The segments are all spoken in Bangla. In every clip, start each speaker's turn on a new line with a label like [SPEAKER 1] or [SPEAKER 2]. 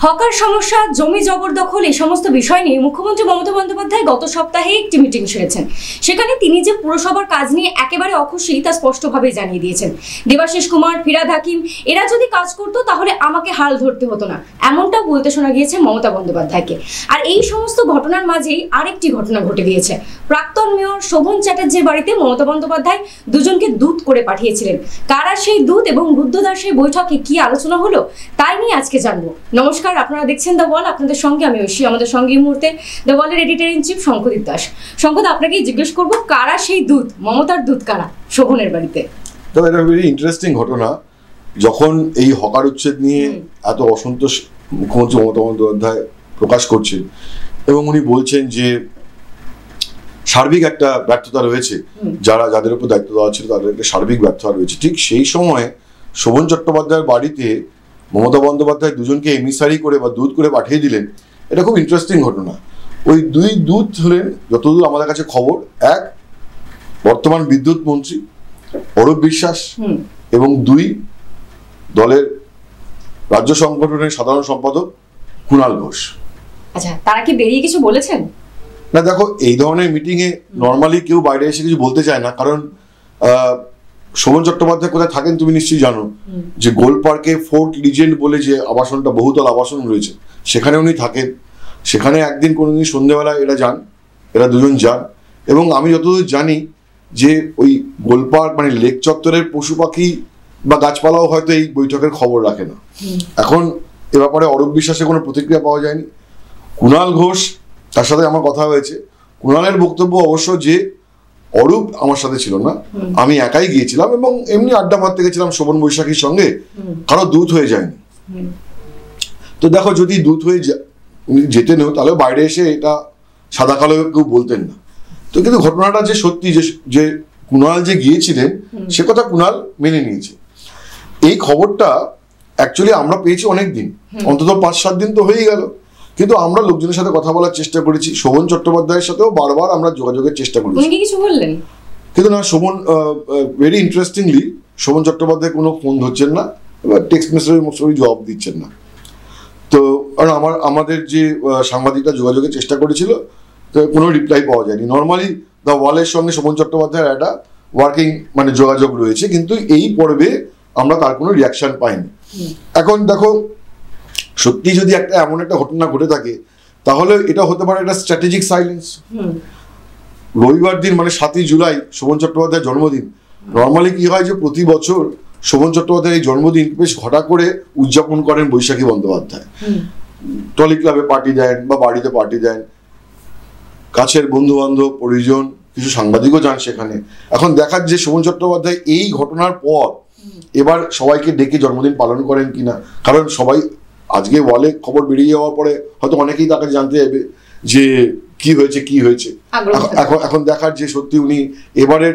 [SPEAKER 1] হকার সমস্যা, জমি জবরদখল এই সমস্ত বিষয় নিয়ে মুখ্যমন্ত্রী মমতা বন্দ্যোপাধ্যায় গত সপ্তাহে একটি মিটিং সেরেছেন। সেখানে তিনি যে পুরসভার কাজ নিয়ে একেবারে অখুশি তা স্পষ্টভাবে জানিয়ে দিয়েছেন। দেবাশিস কুমার, ফিরহাদ হাকিম এরা যদি কাজ করতো তাহলে আমাকে হাল ধরতে হতো না, এমনটাও বলতে শোনা গিয়েছে মমতা বন্দ্যোপাধ্যায়কে। আর এই সমস্ত ঘটনার মাঝেই আরেকটি ঘটনা ঘটে গিয়েছে। প্রাক্তন মেয়র শোভন চ্যাটার্জির বাড়িতে মমতা বন্দ্যোপাধ্যায় দুজনকে দূত করে পাঠিয়েছিলেন। কারা সেই দূত এবং রুদ্ধদ্বার সেই বৈঠকে কি আলোচনা হলো তাই নিয়ে আজকে জানবো। নমস্কার, আপনারা দেখছেন দ্য ওয়াল, আপনাদের সঙ্গে আমি ঐশী। আমাদের সঙ্গে এই মুহূর্তে দ্য ওয়ালের editor in chief Shankardeep Das. Shankar, আপনাকেই জিজ্ঞেস করবো, কারা সেই দূত, মমতার দূত কারা শোভনের বাড়িতে?
[SPEAKER 2] তো এটা ভেরি ইন্টারেস্টিং ঘটনা। যখন এই হকার উচ্ছেদ নিয়ে এত অসন্তোষ মুখ্যমন্ত্রী মমতা বন্দ্যোপাধ্যায় প্রকাশ করছেন এবং উনি বলছেন যে সার্বিক একটা ব্যর্থতা রয়েছে, যাদের উপর দায়িত্ব দেওয়া ছিল তাদের একটা সার্বিক ব্যর্থতা রয়েছে, ঠিক সেই সময় শোভন চট্টোপাধ্যায়ের বাড়িতে মমতা বন্দ্যোপাধ্যায় দুজনকে এমিসারি করে বা দূত করে পাঠিয়ে দিলেন। এটা খুব ইন্টারেস্টিং ঘটনা। ওই দুই দূত হলেন, যতদূর আমাদের কাছে খবর, এক বর্তমান বিদ্যুৎ মন্ত্রী অরূপ বিশ্বাস এবং দুই দলের রাজ্য সংগঠনের সাধারণ সম্পাদক কুণাল ঘোষ।
[SPEAKER 1] আচ্ছা, তারা কি বেরিয়ে কিছু বলেছেন?
[SPEAKER 2] না, দেখো, এই ধরনের মিটিং এ নর্মালি কেউ বাইরে এসে কিছু বলতে চায় না, কারণ শোভন চট্টোপাধ্যায় কোথায় থাকেন তুমি নিশ্চয়ই জানো, যে গোল পার্কে ফোর্ট লিজেন্ড বলে যে আবাসনটা, বহুতল আবাসন রয়েছে, সেখানে উনি থাকেন। সেখানে একদিন কোনোদিন সন্ধ্যেবেলা এরা দুজন যান এবং আমি যতদূর জানি যে ওই গোল পার্ক মানে লেক চত্বরের পশু পাখি বা গাছপালাও হয়তো এই বৈঠকের খবর রাখে না। এখন এ ব্যাপারে অরূপ বিশ্বাসের কোনো প্রতিক্রিয়া পাওয়া যায়নি। কুণাল ঘোষ, তার সাথে আমার কথা হয়েছে। কুণালের বক্তব্য অবশ্য যে অরূপ আমার সাথে ছিল না, আমি একাই গিয়েছিলাম এবং এমনি আড্ডা মারতে গেছিলাম শোভন বৈশাখীর সঙ্গে, কারো দূত হয়ে যায়নি। তো দেখো, যদি দূত হয়ে যেতেনও তাহলে বাইরে এসে এটা সাদা কালো কেউ বলতেন না। তো কিন্তু ঘটনাটা যে সত্যি, যে কুণাল যে গিয়েছিলেন সে কথা কুণাল মেনে নিয়েছে। এই খবরটা অ্যাকচুয়ালি আমরা পেয়েছি অনেক দিন, অন্তত 5-7 দিন তো হয়েই গেল, কিন্তু আমরা লোকজনের সাথে কথা বলার চেষ্টা করেছি। শোভন চট্টোপাধ্যায়ের সাথেও বারবার আমরা যোগাযোগের চেষ্টা করেছি,
[SPEAKER 1] কিছু বললেন
[SPEAKER 2] কিন্তু না, শোভন ভেরি ইন্টারেস্টিংলি শোভন চট্টোপাধ্যায় কোনো ফোন ধরছেন না, এবার টেক্সট মেসেজের মতোই জবাব দিচ্ছেন না। তো কারণ আমাদের যে সাংবাদিকরা যোগাযোগের চেষ্টা করেছিল, তো কোনো রিপ্লাই পাওয়া যায়নি। নর্মালি দ্য ওয়ালের সঙ্গে শোভন চট্টোপাধ্যায়ের একটা ওয়ার্কিং মানে যোগাযোগ রয়েছে, কিন্তু এই পর্বে আমরা তার কোনো রিয়াকশন পাইনি। এখন দেখো, সত্যি যদি এমন একটা ঘটনা ঘটে থাকে তাহলে এটা হতে পারে একটা স্ট্র্যাটেজিক সাইলেন্স। রবিবার দিন মানে 7ই জুলাই শোভন চট্টোপাধ্যায়ের জন্মদিন। নর্মালি কি হয় যে প্রতি বছর শোভন চট্টোপাধ্যায়ের এই জন্মদিন বেশ ঘটা করে উদযাপন করেন বৈশাখী বন্দ্যোপাধ্যায়। টলি ক্লাবে পার্টি দেন বা বাড়িতে পার্টি দেন, কাছের বন্ধু বান্ধব, পরিজন, কিছু সাংবাদিকও যান সেখানে। এখন দেখার যে শোভন চট্টোপাধ্যায় এই ঘটনার পর এবার সবাইকে ডেকে জন্মদিন পালন করেন কিনা, কারণ সবাই আজকে ওয়ালে খবর বেরিয়ে যাওয়ার পরে হয়তো অনেকেই তাকে জানতে যাবে যে কি হয়েছে। এখন দেখার যে সত্যি উনি এবারের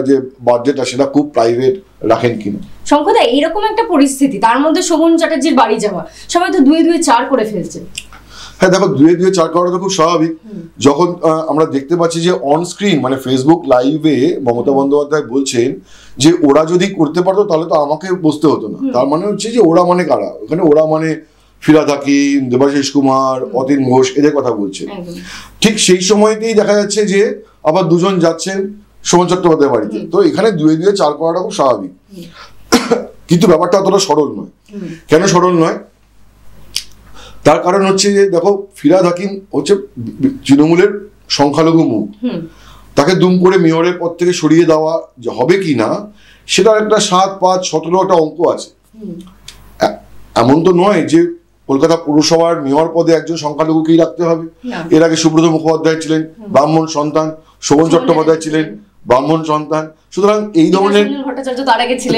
[SPEAKER 2] যে বার্থডেটা সেটা খুব প্রাইভেট রাখেন কিনা।
[SPEAKER 1] শঙ্করদা, এইরকম একটা পরিস্থিতি, তার মধ্যে শোভন চ্যাটার্জির বাড়ি যাওয়া, সবাই তো 2-2-4 করে ফেলছে।
[SPEAKER 2] হ্যাঁ, দেখো, 2-2-4 করাটা খুব স্বাভাবিক। যখন আমরা দেখতে পাচ্ছি যে অন স্ক্রিন মানে ফেসবুক লাইভে মমতা বন্দ্যোপাধ্যায় বলছেন যে ওরা যদি করতে পারতো তাহলে তো আমাকে বসতে হতো না। তার মানে হচ্ছে যে ওরা মানে কারা? ওখানে ওরা মানে ফিরহাদ হাকিম, দেবাশিস কুমার, অতীন ঘোষ, এদের কথা বলছে। ঠিক সেই সময়তেই দেখা যাচ্ছে যে আবার দুজন যাচ্ছেন শোভন চট্টোপাধ্যায়ের বাড়িতে। তো এখানে 2-2-4 করাটা খুব স্বাভাবিক, কিন্তু ব্যাপারটা অতটা সরল নয়। কেন সরল নয়? তার কারণ হচ্ছে যে দেখো, ফিরহাদ হাকিম হচ্ছে তৃণমূলের সংখ্যালঘু মুখ, তাকে দুম করে মেয়রের পদ থেকে সরিয়ে দেওয়া হবে কি না সেটার একটা 7-5-17 একটা অঙ্ক আছে। এমন তো নয় যে কলকাতা পুরসভার মেয়র পদে একজন সংখ্যালঘুকেই রাখতে হবে। এর আগে সুব্রত মুখোপাধ্যায় ছিলেন ব্রাহ্মণ সন্তান, শোভন চট্টোপাধ্যায় ছিলেন ব্রাহ্মণ সন্তান, সুতরাং এই ধরনের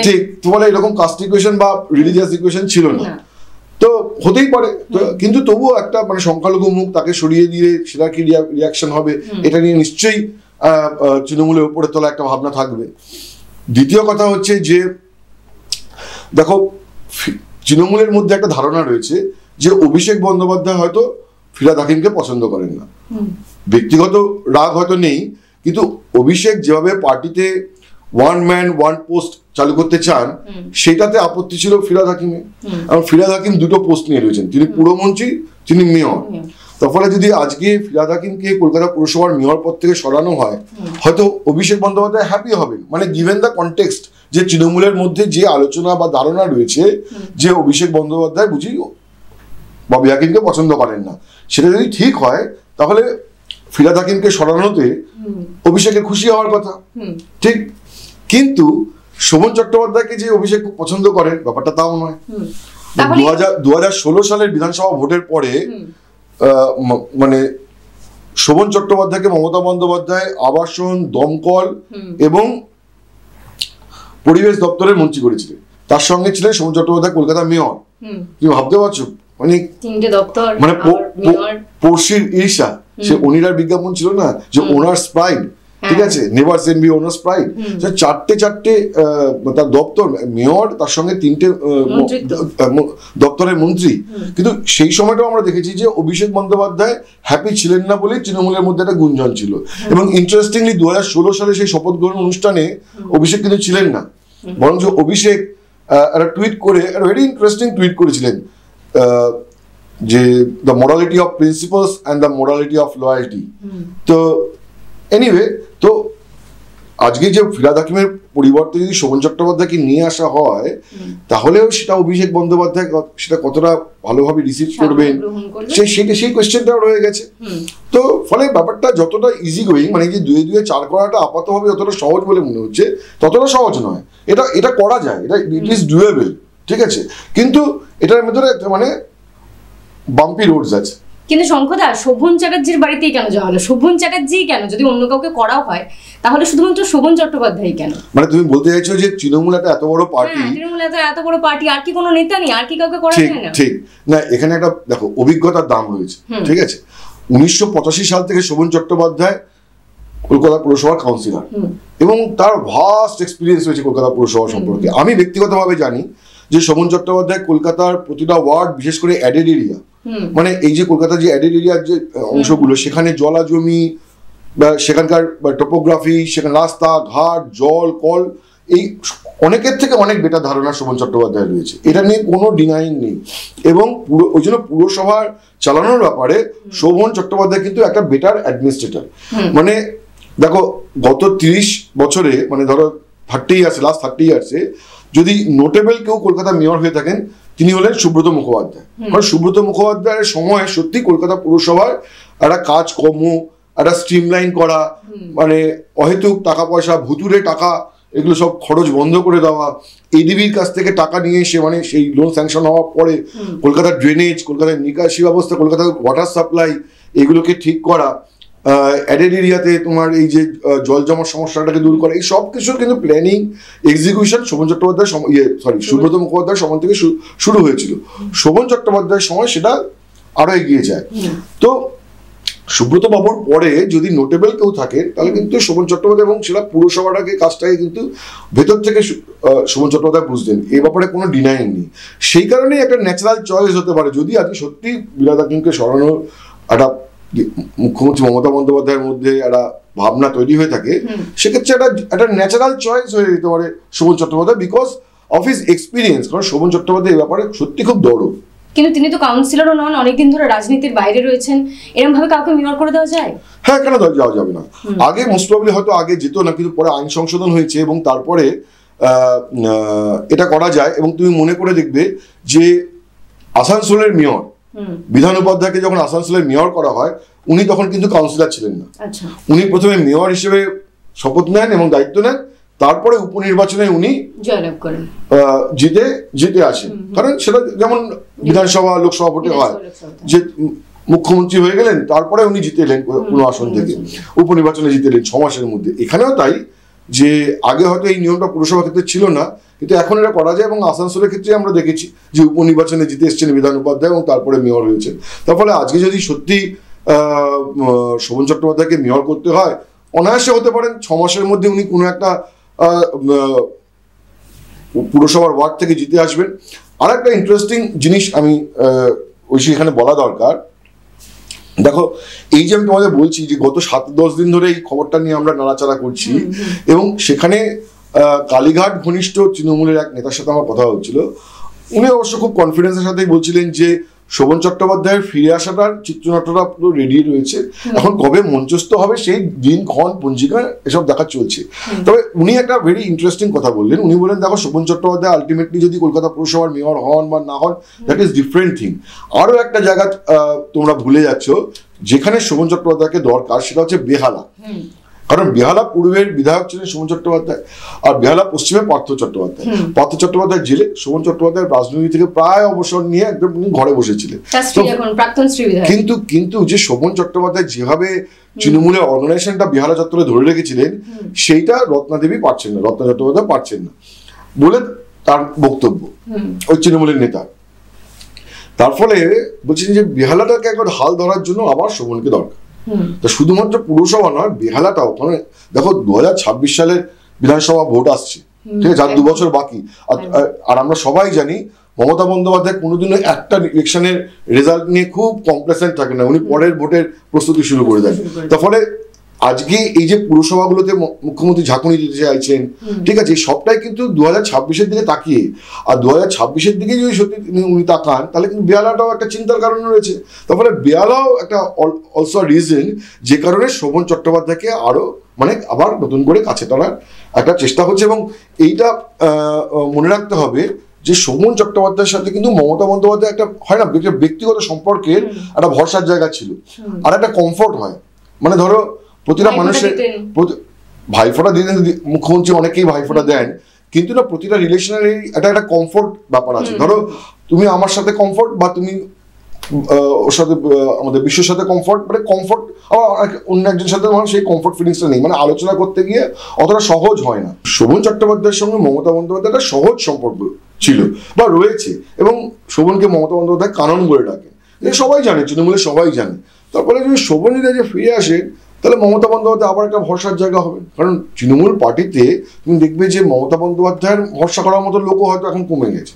[SPEAKER 2] ঠিক তোমার এরকম কাস্ট ইকুয়েশন বা রিলিজিয়াস ইকুয়েশন ছিল না। তো হতেই পারে, কিন্তু তবুও একটা মানে সংখ্যালঘু মুখ, তাকে সরিয়ে দিয়ে সেটা কি রিয়াকশন হবে এটা নিয়ে নিশ্চয়ই তৃণমূলের উপরে তোলা একটা ভাবনা থাকবে। দ্বিতীয় কথা হচ্ছে যে দেখো, তৃণমূলের মধ্যে একটা ধারণা রয়েছে যে অভিষেক বন্দ্যোপাধ্যায় হয়তো ফিরহাদ হাকিমকে পছন্দ করেন না। ব্যক্তিগত রাগ হয়তো নেই, কিন্তু অভিষেক যেভাবে পার্টিতে ওয়ান ম্যান ওয়ান পোস্ট চালু করতে চান, সেটাতে আপত্তি ছিল ফিরহাদ হাকিমের। এবং ফিরহাদ হাকিম দুটো পোস্ট নিয়ে রয়েছেন, তিনি পুরমন্ত্রী, তিনি মেয়র। তার ফলে যদি আজকে ফিরহাদ হাকিমকে কলকাতা পুরসভার মেয়র পদ থেকে সরানো হয়, হয়তো অভিষেক বন্দ্যোপাধ্যায় হ্যাপি হবেন, মানে গিভেন দ্য কনটেক্সট যে তৃণমূলের মধ্যে যে আলোচনা বা ধারণা রয়েছে যে অভিষেক বন্দ্যোপাধ্যায় বুঝি ববি হাকিমকে পছন্দ করেন না, সেটা যদি ঠিক হয় তাহলে ফিরহাদ হাকিমকে সরানোতে অভিষেকের খুশি হওয়ার কথা, ঠিক। কিন্তু শোভন চট্টোপাধ্যায়কে যে অভিষেক খুব পছন্দ করেন, ব্যাপারটা তাও নয়। 2016 সালের বিধানসভা ভোটের পরে মানে শোভন চট্টোপাধ্যায়কে মমতা বন্দ্যোপাধ্যায় আবাসন, দমকল এবং পরিবেশ দপ্তরের মন্ত্রী করেছিলেন। তার সঙ্গে ছিলেন শোভন চট্টোপাধ্যায় কলকাতা মেয়র। তুমি ভাবতে পারছো, মানে তিনটে দপ্তর, মানে পড়শির ঈর্ষা। সে অনিরার বিজ্ঞাপন ছিল না যে ওনার্স প্রাইড, ঠিক আছে, never send be owner's pride. চারটে তার দপ্তর, মেয়র, তার সঙ্গে তিনটে দপ্তরের মন্ত্রী। কিন্তু সেই সময়টাও আমরা দেখেছি যে অভিষেক বন্দ্যোপাধ্যায় হ্যাপি ছিলেন না বলে তৃণমূলের মধ্যে একটা গুঞ্জন ছিল। এবং ইন্টারেস্টিংলি 2016 সালে সেই শপথ গ্রহণ অনুষ্ঠানে অভিষেক কিন্তু ছিলেন না, বরঞ্চ অভিষেক একটা টুইট করে, একটা ভেরি ইন্টারেস্টিং টুইট করেছিলেন যে the morality of principles and the morality of loyalty. তো এনিওয়ে, তো আজকে যে ফিরহাদ হাকিমের পরিবর্তে যদি শোভন চট্টোপাধ্যায়কে নিয়ে আসা হয়, তাহলেও সেটা অভিষেক বন্দ্যোপাধ্যায় সেটা কতটা ভালোভাবে রিসিভ করবেন, সেই কোয়েশ্চেনটাও রয়ে গেছে। তো ফলে ব্যাপারটা যতটা ইজি গোয়িং, মানে যে 2-2 4 করাটা আপাতভাবে যতটা সহজ বলে মনে হচ্ছে, ততটা সহজ নয়। এটা করা যায়, এটা ইট ইজ ডুয়েবল, ঠিক আছে, কিন্তু এটার ভেতরে মানে বাম্পি রোডস আছে।
[SPEAKER 1] কিন্তু শঙ্খদা, শোভন চ্যাটার্জির বাড়িতেই কেন যাওয়া হলো? শোভন চ্যাটার্জি কেন? যদি অন্য কাউকে করাও হয় তাহলে শুধুমাত্র শোভন চট্টোপাধ্যায় কেন?
[SPEAKER 2] মানে তুমি বলতে চাইছো যে তৃণমূল একটা এত বড় পার্টি,
[SPEAKER 1] তৃণমূল এত বড় পার্টি, আর কি কোনো নেতা নেই? আর কি কাউকে করা যায় না?
[SPEAKER 2] ঠিক না, এখানে একটা দেখো অভিজ্ঞতার দাম রয়েছে, ঠিক আছে। 1985 সাল থেকে শোভন চট্টোপাধ্যায় কলকাতা পুরসভার কাউন্সিলর, এবং তার ভাস্ট এক্সপিরিয়েন্স রয়েছে কলকাতা পুরসভা সম্পর্কে। আমি ব্যক্তিগতভাবে জানি যে শোভন চট্টোপাধ্যায় কলকাতার প্রতিটা ওয়ার্ড, বিশেষ করে অ্যাডেড এরিয়া, মানে এই যে কলকাতার যে অ্যাডেড এরিয়ার যে অংশগুলো, সেখানে জলা জমি বা সেখানকার টোপোগ্রাফি, সেখানে রাস্তা ঘাট, জল কল, এই অনেকের থেকে অনেক বেটার ধারণা শোভন চট্টোপাধ্যায় রয়েছে, এটা নিয়ে কোনো ডিনাইং নেই। এবং ওই জন্য পুরসভার চালানোর ব্যাপারে শোভন চট্টোপাধ্যায় কিন্তু একটা বেটার অ্যাডমিনিস্ট্রেটর। মানে দেখো, গত 30 বছরে, মানে ধরো 30 ইয়ার্সে, লাস্ট 30 ইয়ার্সে যদি নোটেবল কেউ কলকাতা মেয়র হয়ে থাকেন, তিনি হলেন সুব্রত মুখোপাধ্যায়। কারণ সুব্রত মুখোপাধ্যায়ের সময় সত্যি কলকাতা পুরসভার একটা কাজকর্ম, একটা স্ট্রিমলাইন করা, মানে অহেতুক টাকা পয়সা, ভুতুরে টাকা, এগুলো সব খরচ বন্ধ করে দেওয়া, এডিবির কাছ থেকে টাকা নিয়ে এসে, মানে সেই লোন স্যাংশন হওয়ার পরে কলকাতার ড্রেনেজ, কলকাতার নিকাশি ব্যবস্থা, কলকাতার ওয়াটার সাপ্লাই, এগুলোকে ঠিক করা, অ্যাডেড এরিয়াতে তোমার এই যে জল জমার সমস্যাটাকে দূর করা, এই সব কিছুর কিন্তু প্ল্যানিং, এক্সিকিউশন শোভন চট্টোপাধ্যায় সুব্রত মুখোপাধ্যায়ের সময় থেকে শুরু হয়েছিল। শোভন চট্টোপাধ্যায়ের সময় সেটা আরো এগিয়ে যায়। তো সুব্রত বাবুর পরে যদি নোটেবল কেউ থাকে, তাহলে কিন্তু শোভন চট্টোপাধ্যায়, এবং সেটা পুরসভাটাকে, কাজটাকে কিন্তু ভেতর থেকে শোভন চট্টোপাধ্যায় বুঝতেন, এই ব্যাপারে কোনো ডিনাইং নেই। সেই কারণেই একটা ন্যাচারাল চয়েস হতে পারে, যদি আজকে সত্যি ফিরহাদ হাকিমকে সরানোর একটা মুখ্যমন্ত্রী মমতা বন্দ্যোপাধ্যায়ের মধ্যে একটা ভাবনা তৈরি হয়ে থাকে, সেক্ষেত্রে একটা ন্যাচারাল চয়েস হয়ে যেতে পারে Sovan Chattopadhyay, because of his experience. কারণ শোভন চট্টোপাধ্যায় এই ব্যাপারে সত্যি খুব দরদ।
[SPEAKER 1] কিন্তু তিনি তো কাউন্সিলরও নন, অনেকদিন ধরে রাজনীতির বাইরে রয়েছেন, এরকম ভাবে কাউকে মেয়র করে দেওয়া যায়?
[SPEAKER 2] হ্যাঁ, কেন যাওয়া যাবে না? আগে মোস্ট প্রবাবলি হয়তো আগে যেত না, কিন্তু পরে আইন সংশোধন হয়েছে এবং তারপরে এটা করা যায়। এবং তুমি মনে করে দেখবে যে আসানসোলের মেয়র বিধান উপাধ্যায়কে যখন আসানসোলের মেয়র করা হয়, উনি তখন কিন্তু কাউন্সিলর ছিলেন না। উনি প্রথমে মেয়র হিসেবে শপথ নেন এবং দায়িত্ব নেন, তারপরে উপনির্বাচনে উনি
[SPEAKER 1] জয়লাভ করেন,
[SPEAKER 2] জিতে আসেন। কারণ সেটা যেমন বিধানসভা লোকসভা ভোটে হয়, যে মুখ্যমন্ত্রী হয়ে গেলেন, তারপরে উনি জিতে এলেন কোনো আসন থেকে, উপনির্বাচনে জিতে এলেন 6 মাসের মধ্যে। এখানেও তাই, যে আগে হয়তো এই নিয়মটা পুরসভা ক্ষেত্রে ছিল না, কিন্তু এখন এটা করা যায়। এবং আসানসোলের ক্ষেত্রে আমরা দেখেছি যে উপনির্বাচনে জিতে এসেছেন বিধান উপাধ্যায় এবং তারপরে মেয়র হয়েছেন। তার ফলে আজকে যদি সত্যি শোভন চট্টোপাধ্যায়কে মেয়র করতে হয়, অনায়াসে হতে পারেন 6 মাসের মধ্যে উনি কোনো একটা পুরসভার ওয়ার্ড থেকে জিতে আসবেন। আর একটা ইন্টারেস্টিং জিনিস আমি এখানে বলা দরকার, দেখো এই যে আমি তোমাদের বলছি যে গত 7-10 দিন ধরে এই খবরটা নিয়ে আমরা নাড়াচাড়া করছি, এবং সেখানে কালীঘাট ঘনিষ্ঠ তৃণমূলের এক নেতার সাথে আমার কথা হচ্ছিল। উনি অবশ্য খুব কনফিডেন্সের সাথেই বলছিলেন যে শোভন চট্টোপাধ্যায়ের ফিরে আসাটার চিত্রনাট্যটা পুরো রেডি রয়েছে, এখন কবে মঞ্চস্থ হবে সেই দিনক্ষণ পঞ্জিকা এসব দেখা চলছে। তবে উনি একটা ভেরি ইন্টারেস্টিং কথা বললেন। উনি বলেন, দেখো শোভন চট্টোপাধ্যায় আলটিমেটলি যদি কলকাতা পুরসভার মেয়র হন বা না হন, দ্যাট ইজ ডিফারেন্ট থিং। আরও একটা জায়গা তোমরা ভুলে যাচ্ছ যেখানে শোভন চট্টোপাধ্যায়কে দরকার, সেটা হচ্ছে বেহালা। কারণ বেহালা পূর্বের বিধায়ক ছিলেন শোভন চট্টোপাধ্যায়, আর বেহালা পশ্চিমে পার্থ চট্টোপাধ্যায়। পার্থ চট্টোপাধ্যায় জেলে, শোভন চট্টোপাধ্যায় রাজনীতি থেকে প্রায় অবসর নিয়ে একদম ঘরে বসেছিলেন। কিন্তু যে শোভন চট্টোপাধ্যায় যেভাবে তৃণমূলের অর্গানাইজেশনটা বেহালা চত্বরে ধরে রেখেছিলেন, সেইটা রত্নাদেবী পারছেন না, রত্না চট্টোপাধ্যায় পারছেন না বলে তার বক্তব্য ওই তৃণমূলের নেতা। তার ফলে বলছেন যে বেহালাটাকে একবার হাল ধরার জন্য আবার শোভনকে দরকার। তা শুধুমাত্র পুরসভা নয়, বেহালাটাও, কারণ দেখো 2026 সালের বিধানসভা ভোট আসছে, ঠিক আছে, আর 2 বছর বাকি। আর আমরা সবাই জানি মমতা বন্দ্যোপাধ্যায় কোনোদিনও একটা ইলেকশনের রেজাল্ট নিয়ে খুব কমপ্লেসেন্ট থাকে না, উনি পরের ভোটের প্রস্তুতি শুরু করে দেন। তার ফলে আজকে এই যে পুরসভাগুলোতে মুখ্যমন্ত্রী ঝাঁকুনি দিতে চাইছেন, ঠিক আছে, সবটাই কিন্তু 2026-এর দিকে তাকিয়ে। আর 2026-এর দিকে যদি সত্যি উনি তাকান, তাহলে কিন্তু বেহালাটাও একটা চিন্তার কারণ রয়েছে। তারপরে বেহালাও একটা অলসো রিজন যে কারণে শোভন চট্টোপাধ্যায়কে আরো মানে আবার নতুন করে কাছে টানার একটা চেষ্টা হচ্ছে। এবং এইটা মনে রাখতে হবে যে শোভন চট্টোপাধ্যায়ের সাথে কিন্তু মমতা বন্দ্যোপাধ্যায় একটা হয় না ব্যক্তিগত সম্পর্কের একটা ভরসার জায়গা ছিল, আর একটা কমফোর্ট হয়। মানে ধরো প্রতিটা মানুষের ভাইফোঁটা দিতেন মুখ্যমন্ত্রী, অনেকেই ভাইফোঁটা দেন, কিন্তু না প্রতিটা রিলেশনারি একটা কমফোর্ট ব্যাপার আছে। ধরো তুমি আমার সাথে কমফোর্ট, বা তুমি ওর সাথে আমাদের বিশ্বের সাথে কমফোর্ট, মানে কমফোর্ট আবার অন্য একজনের সাথে সেই কমফোর্ট ফিলিংসটা নেই, মানে আলোচনা করতে গিয়ে অতটা সহজ হয় না। শোভন চট্টোপাধ্যায়ের সঙ্গে মমতা বন্দ্যোপাধ্যায় একটা সহজ সম্পর্ক ছিল বা রয়েছে, এবং শোভনকে মমতা বন্দ্যোপাধ্যায় কানন বলে ডাকেন, সবাই জানে, তৃণমূলের সবাই জানে। তারপরে যদি শোভন যদি ফিরে আসে, তাহলে মমতা বন্দ্যোপাধ্যায় আবার একটা ভরসার জায়গা হবে। কারণ তৃণমূল পার্টিতে তুমি দেখবে যে মমতা বন্দ্যোপাধ্যায়ের ভরসা করার মতো লোকও হয়তো এখন কমে গেছে।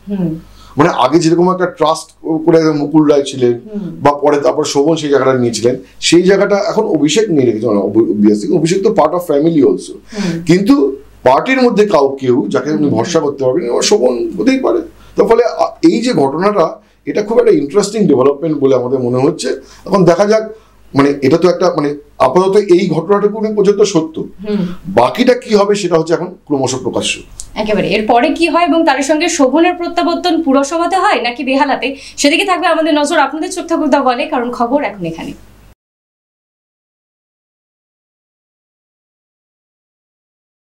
[SPEAKER 2] মানে আগে যেরকম একটা ট্রাস্ট করে মুকুল রায় ছিলেন, বা পরে তারপর শোভন সেই জায়গাটা নিয়েছিলেন, সেই জায়গাটা এখন অভিষেক নিয়ে রেখেছে। অভিষেক তো পার্ট অফ ফ্যামিলি অলসো, কিন্তু পার্টির মধ্যে কেউ যাকে তুমি ভরসা করতে পারবেন, শোভন হতেই পারে। তার ফলে এই যে ঘটনাটা, এটা খুব একটা ইন্টারেস্টিং ডেভেলপমেন্ট বলে আমাদের মনে হচ্ছে। এখন দেখা যাক, মানে এটা তো একটা মানে আপাতত এই ঘটনাটুকু পর্যন্ত সত্য, বাকিটা কি হবে সেটা হচ্ছে এখন ক্রমশ প্রকাশ্য।
[SPEAKER 1] একেবারে এরপরে কি হয় এবং তার সঙ্গে শোভনের প্রত্যাবর্তন পুরসভাতে হয় নাকি বেহালাতে, সেদিকে থাকবে আমাদের নজর। আপনাদের চোখ থাকুক দা বলে, কারণ খবর এখন এখানে।